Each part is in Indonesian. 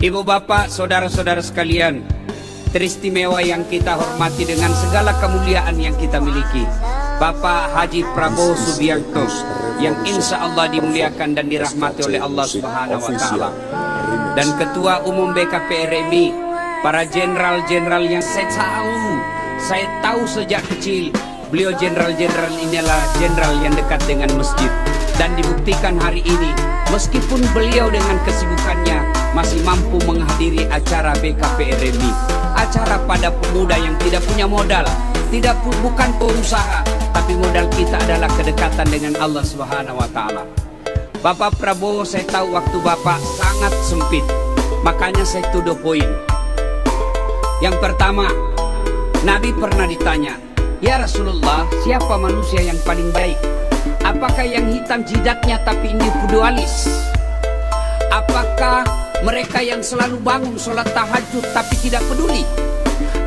Ibu bapak, saudara-saudara sekalian, teristimewa yang kita hormati dengan segala kemuliaan yang kita miliki, Bapak Haji Prabowo Subianto, yang insya Allah dimuliakan dan dirahmati oleh Allah Subhanahu wa Ta'ala, dan Ketua Umum BKPRMI, para jenderal-jenderal yang saya tahu sejak kecil. Beliau jenderal-jenderal inilah jenderal yang dekat dengan masjid, dan dibuktikan hari ini meskipun beliau dengan kesibukannya masih mampu menghadiri acara BKPRMI, acara pada pemuda yang tidak punya modal, bukan pengusaha, tapi modal kita adalah kedekatan dengan Allah Subhanahu wa Ta'ala. Bapak Prabowo, saya tahu waktu Bapak sangat sempit, makanya saya tuduh poin. Yang pertama, Nabi pernah ditanya, "Ya Rasulullah, siapa manusia yang paling baik? Apakah yang hitam jidatnya tapi individualis? Apakah mereka yang selalu bangun sholat tahajud tapi tidak peduli?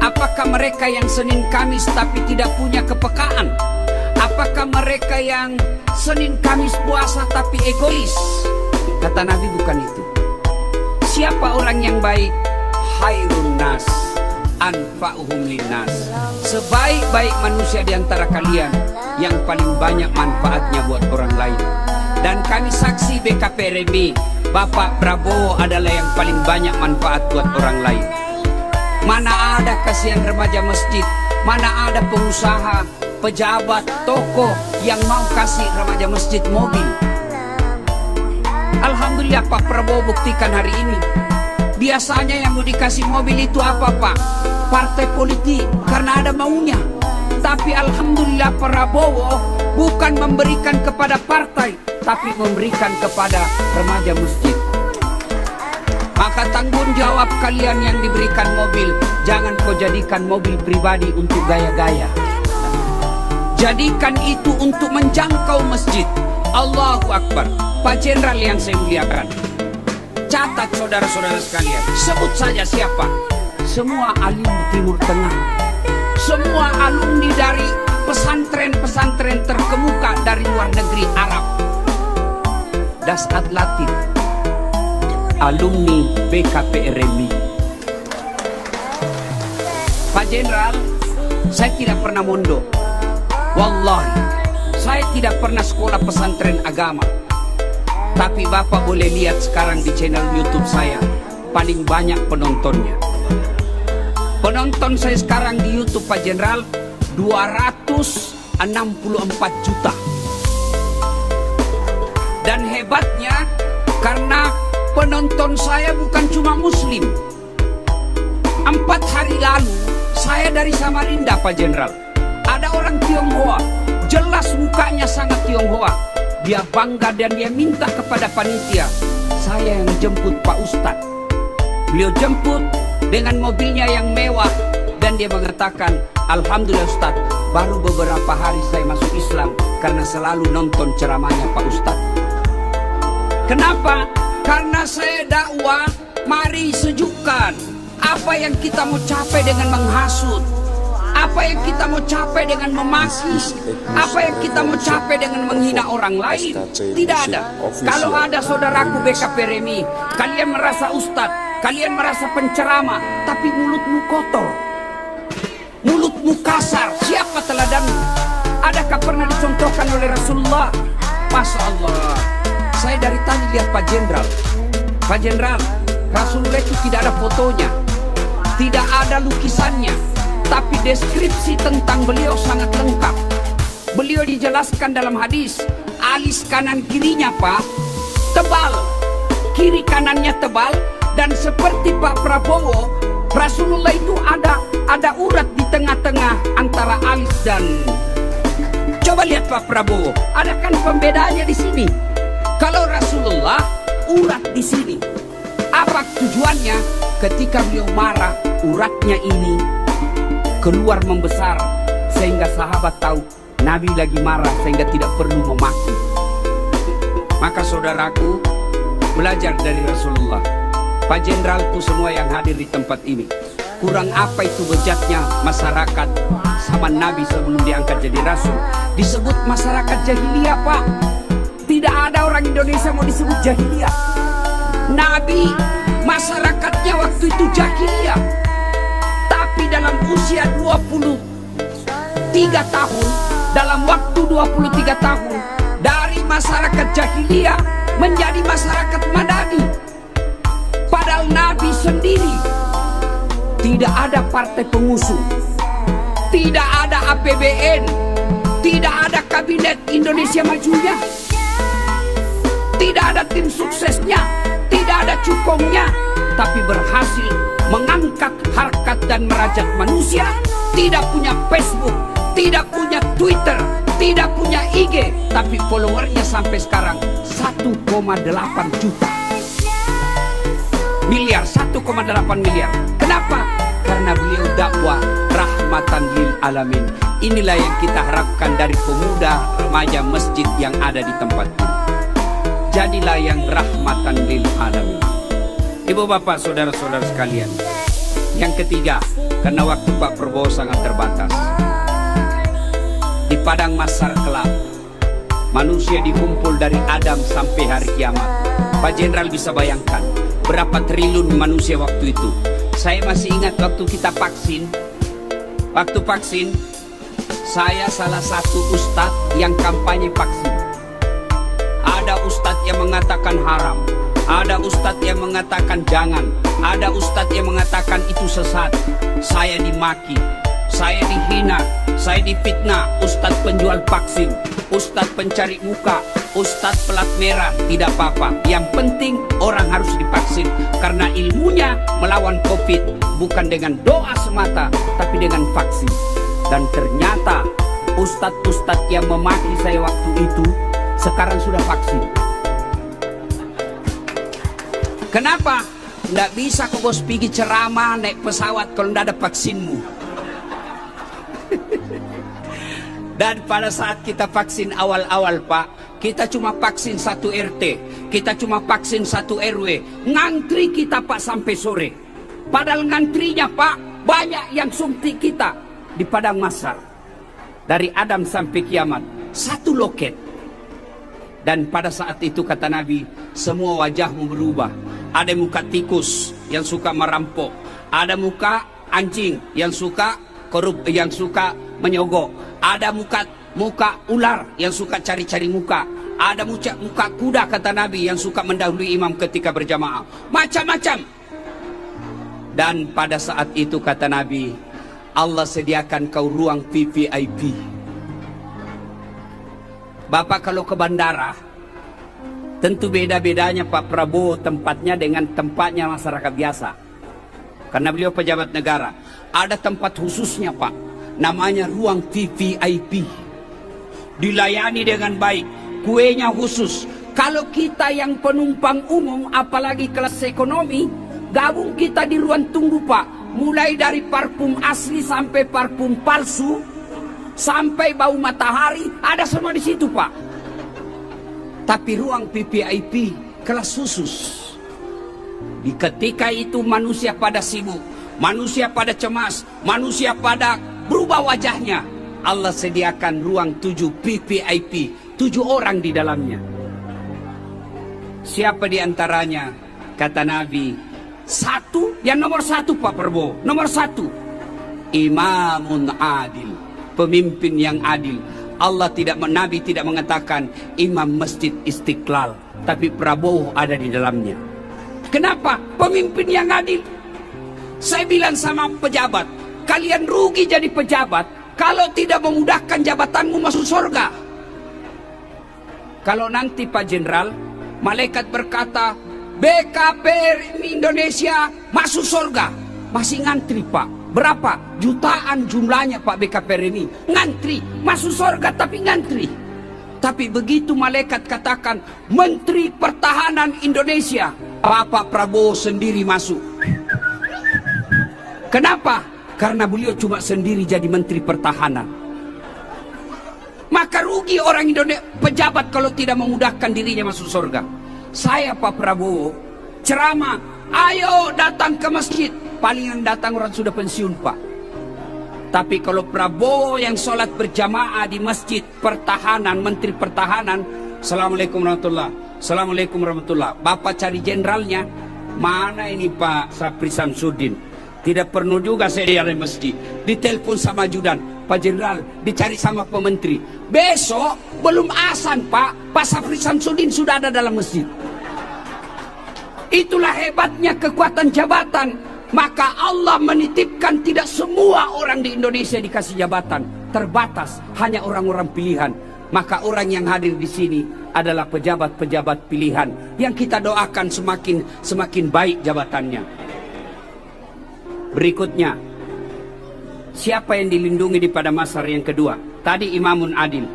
Apakah mereka yang Senin Kamis tapi tidak punya kepekaan? Apakah mereka yang Senin Kamis puasa tapi egois?" Kata Nabi, bukan itu. Siapa orang yang baik? Khairun nas anfa'uhum linnas. Sebaik-baik manusia di antara kalian yang paling banyak manfaatnya buat orang lain. Dan kami saksi BKPRMI, Bapak Prabowo adalah yang paling banyak manfaat buat orang lain. Mana ada kasihan remaja masjid, mana ada pengusaha, pejabat, tokoh yang mau kasih remaja masjid mobil. Alhamdulillah Pak Prabowo buktikan hari ini. Biasanya yang mau dikasih mobil itu apa Pak? Partai politik, karena ada maunya. Tapi Alhamdulillah Prabowo bukan memberikan kepada partai, tapi memberikan kepada remaja masjid. Maka tanggung jawab kalian yang diberikan mobil, jangan kau jadikan mobil pribadi untuk gaya-gaya. Jadikan itu untuk menjangkau masjid. Allahu Akbar. Pak Jenderal yang saya muliakan, catat saudara-saudara sekalian, sebut saja siapa. Semua alim Timur Tengah, semua alumni dari pesantren-pesantren terkemuka dari luar negeri Arab, Dasat Latif, alumni BKPRMI. Pak Jenderal, saya tidak pernah mondok. Wallahi, saya tidak pernah sekolah pesantren agama. Tapi Bapak boleh lihat sekarang di channel YouTube saya, paling banyak penontonnya. Penonton saya sekarang di YouTube Pak Jenderal 264 juta. Dan hebatnya karena penonton saya bukan cuma muslim. 4 hari lalu saya dari Samarinda Pak Jenderal, ada orang Tionghoa, jelas mukanya sangat Tionghoa. Dia bangga dan dia minta kepada panitia, saya yang jemput Pak Ustadz. Beliau jemput dengan mobilnya yang mewah, dan dia mengatakan, "Alhamdulillah Ustadz, baru beberapa hari saya masuk Islam karena selalu nonton ceramahnya Pak Ustadz." Kenapa? Karena saya dakwah, mari sejukkan. Apa yang kita mau capai dengan menghasut? Apa yang kita mau capai dengan memaki? Apa yang kita mau capai dengan menghina orang lain? Tidak ada. Kalau ada saudaraku BKPRMI, kalian merasa ustadz, kalian merasa penceramah, tapi mulutmu kotor, mulutmu kasar, siapa teladanmu? Adakah pernah dicontohkan oleh Rasulullah? Masya Allah. Saya dari tadi lihat Pak Jenderal. Pak Jenderal, Rasulullah itu tidak ada fotonya, tidak ada lukisannya, tapi deskripsi tentang beliau sangat lengkap. Beliau dijelaskan dalam hadis, alis kanan kirinya Pak tebal, kiri kanannya tebal, dan seperti Pak Prabowo, Rasulullah itu ada urat di tengah-tengah antara alis dan. Coba lihat Pak Prabowo, ada kan pembedaannya di sini. Kalau Rasulullah urat di sini, apa tujuannya? Ketika beliau marah, uratnya ini keluar membesar, sehingga sahabat tahu Nabi lagi marah, sehingga tidak perlu memaki. Maka saudaraku, belajar dari Rasulullah. Pak Jenderalku semua yang hadir di tempat ini, kurang apa itu bejatnya masyarakat sama Nabi sebelum diangkat jadi Rasul. Disebut masyarakat jahiliyah Pak. Tidak ada orang Indonesia mau disebut jahiliyah. Nabi Masyarakatnya waktu itu jahiliyah. Tapi dalam usia 23 tahun, dalam waktu 23 tahun, dari masyarakat jahiliyah menjadi masyarakat madani. Padahal Nabi sendiri tidak ada partai pengusung, tidak ada APBN, tidak ada kabinet Indonesia Majunya, tidak ada tim suksesnya, tidak ada cukongnya, tapi berhasil mengangkat harkat dan merajat manusia. Tidak punya Facebook, tidak punya Twitter, tidak punya IG, tapi followernya sampai sekarang 1,8 juta. Miliar, 1,8 miliar. Kenapa? Karena beliau dakwah rahmatan lil alamin. Inilah yang kita harapkan dari pemuda remaja masjid yang ada di tempat ini. Jadilah yang rahmatan lil alamin. Ibu bapak saudara-saudara sekalian. Yang ketiga, karena waktu Pak Prabowo sangat terbatas. Di padang mahsyar kelak, manusia dikumpul dari Adam sampai hari kiamat. Pak Jenderal bisa bayangkan berapa triliun manusia waktu itu. Saya masih ingat waktu kita vaksin. Waktu vaksin, saya salah satu ustadz yang kampanye vaksin. Ada ustadz yang mengatakan haram, ada ustadz yang mengatakan jangan, ada ustadz yang mengatakan itu sesat. Saya dimaki, saya dihina, saya difitnah. Ustadz penjual vaksin, ustadz pencari muka, ustadz pelat merah, tidak apa-apa. Yang penting orang harus divaksin, karena ilmunya melawan COVID bukan dengan doa semata, tapi dengan vaksin. Dan ternyata ustadz-ustadz yang memaki saya waktu itu sekarang sudah vaksin. Kenapa? Nggak bisa kok bos pergi ceramah naik pesawat kalau nggak ada vaksinmu. Dan pada saat kita vaksin awal-awal Pak, kita cuma vaksin 1 RT, kita cuma vaksin 1 RW. Ngantri kita Pak sampai sore. Padahal ngantrinya Pak, banyak yang suntik kita di padang mahsyar. Dari Adam sampai kiamat, 1 loket. Dan pada saat itu kata Nabi, semua wajahmu berubah. Ada muka tikus yang suka merampok, ada muka anjing yang suka korup, yang suka menyogok, ada muka ular yang suka cari-cari muka, ada muka kuda kata Nabi yang suka mendahului imam ketika berjamaah, macam-macam. Dan pada saat itu kata Nabi, Allah sediakan kau ruang VVIP. Bapak kalau ke bandara, tentu beda-bedanya Pak Prabowo tempatnya dengan tempatnya masyarakat biasa. Karena beliau pejabat negara. Ada tempat khususnya Pak, namanya ruang VVIP. Dilayani dengan baik, kuenya khusus. Kalau kita yang penumpang umum, apalagi kelas ekonomi, gabung kita di ruang tunggu Pak. Mulai dari parfum asli sampai parfum palsu, sampai bau matahari, ada semua di situ Pak. Tapi ruang VVIP kelas khusus. Di ketika itu manusia pada sibuk, manusia pada cemas, manusia pada berubah wajahnya. Allah sediakan ruang 7 VVIP, 7 orang di dalamnya. Siapa di antaranya? Kata Nabi, yang nomor 1 Pak Prabowo, nomor 1, imamun adil, pemimpin yang adil. Nabi tidak mengatakan imam masjid Istiqlal, tapi Prabowo ada di dalamnya. Kenapa? Pemimpin yang adil. Saya bilang sama pejabat, kalian rugi jadi pejabat kalau tidak memudahkan jabatanmu masuk surga. Kalau nanti Pak Jenderal, malaikat berkata BKP Indonesia masuk surga, masih ngantri Pak. Berapa? Jutaan jumlahnya Pak BKP ini. Ngantri, masuk surga tapi ngantri. Tapi begitu malaikat katakan Menteri Pertahanan Indonesia, Bapak Prabowo sendiri masuk. Kenapa? Karena beliau cuma sendiri jadi Menteri Pertahanan. Maka rugi orang Indonesia, pejabat kalau tidak memudahkan dirinya masuk surga. Saya Pak Prabowo ceramah, ayo datang ke masjid. Paling yang datang orang sudah pensiun Pak. Tapi kalau Prabowo yang sholat berjamaah di masjid pertahanan, Menteri Pertahanan, Assalamualaikum warahmatullah, Assalamualaikum warahmatullah. Bapak cari jenderalnya, Mana ini Pak Sapri Samsudin? Tidak perlu juga saya dari masjid. Ditelepon sama ajudan, Pak Jenderal, dicari sama pementeri. Besok belum azan Pak Sapri Samsudin sudah ada dalam masjid. Itulah hebatnya kekuatan jabatan. Maka Allah menitipkan tidak semua orang di Indonesia dikasih jabatan. Terbatas, hanya orang-orang pilihan. Maka orang yang hadir di sini adalah pejabat-pejabat pilihan yang kita doakan semakin baik jabatannya. Berikutnya, siapa yang dilindungi di pada masar yang kedua? Tadi imamun adil.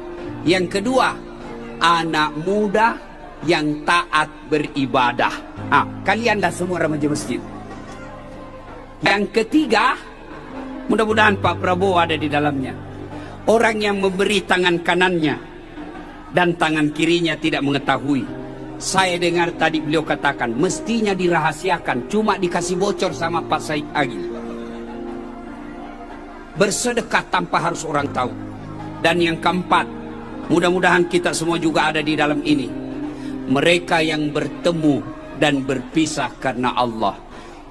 Yang kedua, anak muda yang taat beribadah. Kalian dah semua remaja masjid. Yang ketiga, mudah-mudahan Pak Prabowo ada di dalamnya. Orang yang memberi tangan kanannya dan tangan kirinya tidak mengetahui. Saya dengar tadi beliau katakan mestinya dirahasiakan, cuma dikasih bocor sama Pak Said Agil. Bersedekah tanpa harus orang tahu. Dan yang keempat, mudah-mudahan kita semua juga ada di dalam ini. Mereka yang bertemu dan berpisah karena Allah.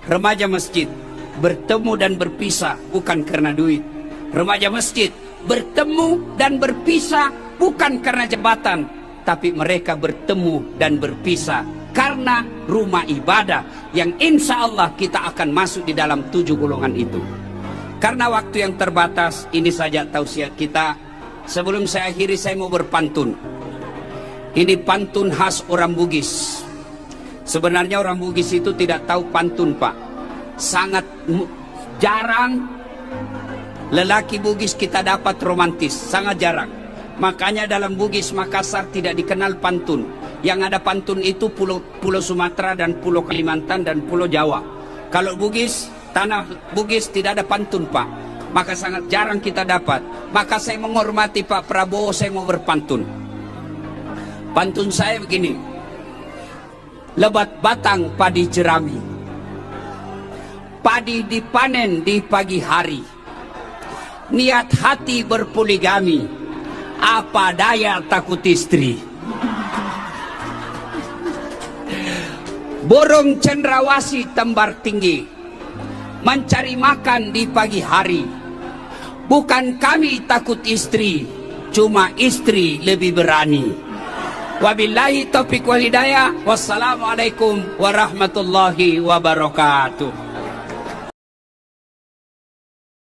Remaja masjid bertemu dan berpisah bukan karena duit. Remaja masjid bertemu dan berpisah bukan karena jabatan, tapi mereka bertemu dan berpisah karena rumah ibadah yang insya Allah kita akan masuk di dalam 7 golongan itu. Karena waktu yang terbatas, ini saja tausiah kita. Sebelum saya akhiri, saya mau berpantun. Ini pantun khas orang Bugis. Sebenarnya orang Bugis itu tidak tahu pantun Pak. Sangat jarang lelaki Bugis kita dapat romantis, sangat jarang. Makanya dalam Bugis Makassar tidak dikenal pantun. Yang ada pantun itu Pulau Sumatera dan Pulau Kalimantan dan Pulau Jawa. Kalau Bugis, tanah Bugis tidak ada pantun Pak. Maka sangat jarang kita dapat. Maka saya menghormati Pak Prabowo, saya mau berpantun. Pantun saya begini. Lebat batang padi jerami, padi dipanen di pagi hari. Niat hati berpoligami, apa daya takut istri. Borong cendrawasih tembar tinggi, mencari makan di pagi hari. Bukan kami takut istri, cuma istri lebih berani. Wabillahi taufiq wal hidayah. Wassalamualaikum warahmatullahi wabarakatuh.